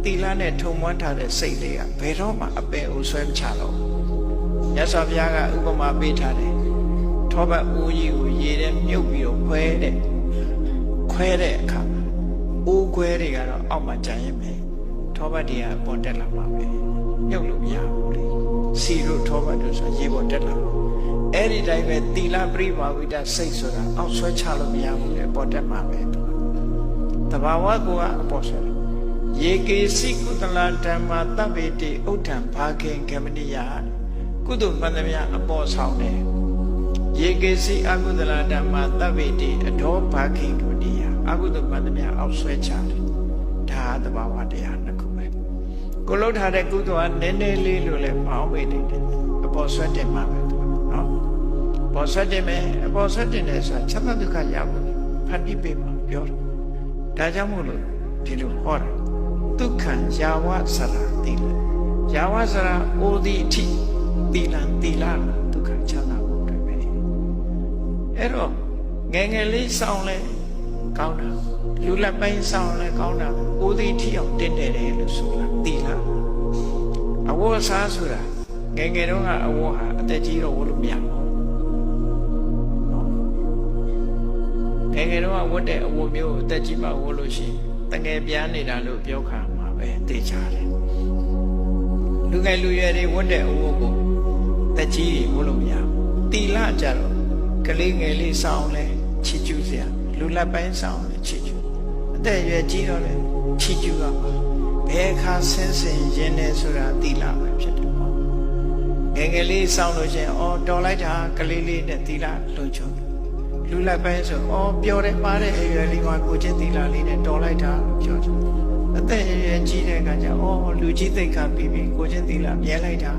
တီလာနဲ့ထုံမွမ်းထားတဲ့စိတ်လေးကဘယ်တော့မှအပင်အိုဆွဲမချတော့မြတ်စွာဘုရားကဥပမာပေးထားတယ်ထောပတ်အိုးကြီးကိုရေထဲမြုပ်ပြီးတော့ခွဲတဲ့အခါအိုးခွဲတွေကတော့အောက်မှာကျန်ရင်ပဲထောပတ်တွေကပေါ်တက်လာမှာပဲမြုပ်လို့မရဘူးလေစီတို့ထောပတ်တို့ဆိုရေပေါ်တက်လာအဲ့ဒီတိုင်းပဲသီလပရိပါဝိတစိတ်ဆိုတာအောက်ဆွဲချလို့မရဘူးလေပေါ်တက်မှာပဲတဘာဝကအပေါ်ဆွဲယေကေစီကုသလဓမ္မာတဗ္ဗေတိဥဋ္ဌံဘာခင်ကမနိယကုသိုလ်မှန်သမျှအပေါ်ဆောင်တယ်ယေကေစီအကုသလဓမ္မာတဗ္ဗေတိအဒေါဘာခင်ကမနိယအကုသိုလ်မှန်သမျှအောက်ဆွဲချတယ်ဒါတဘာဝတရားနှစ်ခုပဲကိုလှုပ်ထားတဲ့ကုသိုလ်ကနည်းနည်းလေးလို့လည်းမအောင်မေ့တယ်အပေါ်ဆွဲတင်မှာပဲနော်ပေါ်ဆွဲတင်မယ်အပေါ်ဆွဲတင်တယ်ဆိုတာချမ်းသာဒုက္ခရဖို့ဖန်တီးပေးမှာပြောတယ်ဒါကြောင့်မို့လို့ဒီလိုဟောတာဒုက္ခံယာဝစရာတိလယာဝစရာအိုဒီတိတိလံတိလာဒုက္ခချမ်းသာဖို့တွေ့ပဲအဲ့တော့ငယ်ငယ်လေးစောင်းလဲကောင်းတာလူလက်ပိုင်းစောင်းလဲကောင်းတာအိုဒီတိအောင်တင်တယ်လို့ဆိုတာတိလာအဝတ်စားဆိုတာငယ်ငယ်တုန်းကအဝတ်ဟာအသက်ကြီးတော့ဝတ်လို့မရဘူးငယ်ငယ်တုန်းကဝတ်တဲ့အဝတ်မျိုးအသက်ကြီးမှဝတ်လို့ရှိရင်တငယ်ပြားနေတာလို့ပြောခါမှာပဲသိကြတယ်လူငယ်လူရွယ်တွေဝတ်တဲ့အဝတ်ကိုတက်ကြီးဝတ်လို့မရဘူးတီလကြတော့ကလေးငယ်လေးစောင်းလဲချီကျူးစရာလူလက်ပိုင်းစောင်းလဲချီကျူးအသက်ရွယ်ကြီးတော့လဲချီကျူးရမှာဘယ်အခါဆင်းဆင်းရင်းနေဆိုတာတီလပဲဖြစ်တယ်ပေါ့ငယ်ငယ်လေးစောင်းလို့ရှင်အော်တော်လိုက်တာကလေးလေးနဲ့တီလလုံချုံလူလက်ပိုင်းဆိုအော်ပျော်တယ်ပါတဲ့အရွယ်လေးမှာကိုချင်းတီလာလေးနဲ့တော်လိုက်တာလို့ပြောတယ်အသက်ရွယ်ကြီးတဲ့အခါကျအော်လူကြီးသိက္ခာပြီးပြီးကိုချင်းတီလာမြဲလိုက်တာ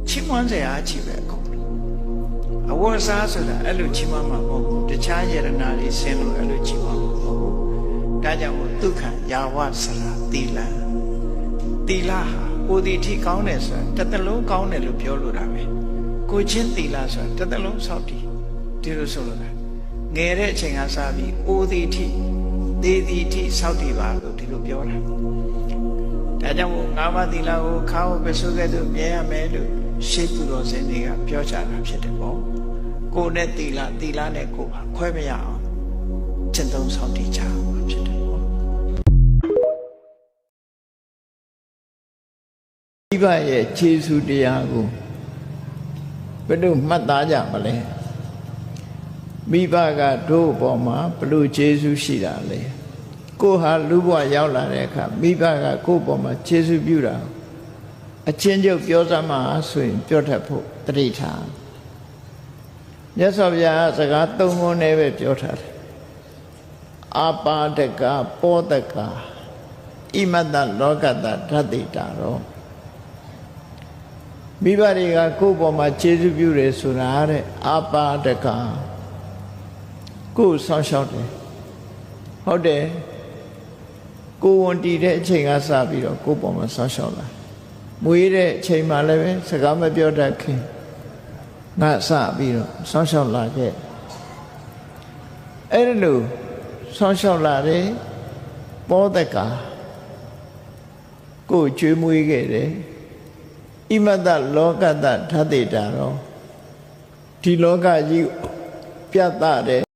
ချီးမွမ်းစရာချီပဲအခုအဝတ်စားဆိုတာအဲ့လိုချီးမွမ်းမှာမဟုတ်ဘူးတခြားယရနာလေးဆင်းလို့အဲ့လိုချီးမွမ်းမှာမဟုတ်ဘူးဒါကြောင့်ဒုက္ခယာဝစရာတိလံတိလဟာကိုဒီထိကောင်းတယ်ဆိုတာတစ်သလုံးကောင်းတယ်လို့ပြောလို့တာပဲကိုချင်းတိလဆိုတာတစ်သလုံးဆောက်တည်ဒီလိုဆိုလို့ငယ်တဲ့အချိန်ကစပြီးအိုသည်ထိသေသည်ထိစောက်တည်ပါလို့ဒီလိုပြောတာဒါကြောင့်မို့ငါးပါးသီလကိုခါဝပစုကဲ့သို့မြဲရမယ်လို့ရှေးသူတော်စင်တွေကပြောကြတာဖြစ်တယ်ပေါ့ကိုယ်နဲ့သီလနဲ့ကိုယ်ဟာခွဲမရအောင်ကျင့်သုံးစောင့်တည်ကြမှာဖြစ်တယ်ပေါ့မိဘရဲ့ခြေဆုတရားကိုဘယ်လိုမှတ်သားကြမလဲမိဘကတို့အပေါ်မှာဘလို့ကျေးဇူးရှိတာလဲကိုဟာလူဘဝရောက်လာတဲ့အခါမိဘကကိုယ့်အပေါ်မှာကျေးဇူးပြုတာအချင်းချုပ်ပြောစမ်းမှာဆိုရင်ပြောတတ်ဖို့တတိထားမြတ်စွာဘုရားစကားသုံးခုနဲ့ပဲပြောထားတယ်အာပါဒကပောဒကဣမတ္တလောကတ္တဓတ္တိတာရောမိဘတွေကကိုယ့်အပေါ်မှာကျေးဇူးပြုတယ်ဆိုတာတဲ့အာပါဒကကိုယ်ဆောင်းလျှောက်တယ်ဟုတ်တယ်ကိုယ်ဝန်တည်တဲ့အချိန်ကစပြီးတော့ကိုယ်ပေါ်မှာဆောင်းလျှောက်လာမွေးတဲ့အချိန်မှလည်းပဲစကားမပြောတတ်ခင်ငါစပြီးတော့ဆောင်းလျှောက်လာခဲ့အဲ့ဒါလို့ဆောင်းလျှောက်လာတယ်ပောဒကကိုယ်ကျွေးမွေးခဲ့တယ်ဣမတ္တလောကတ္တဓတ္တိတာရောဒီလောကကြီးပြတ်တဲ့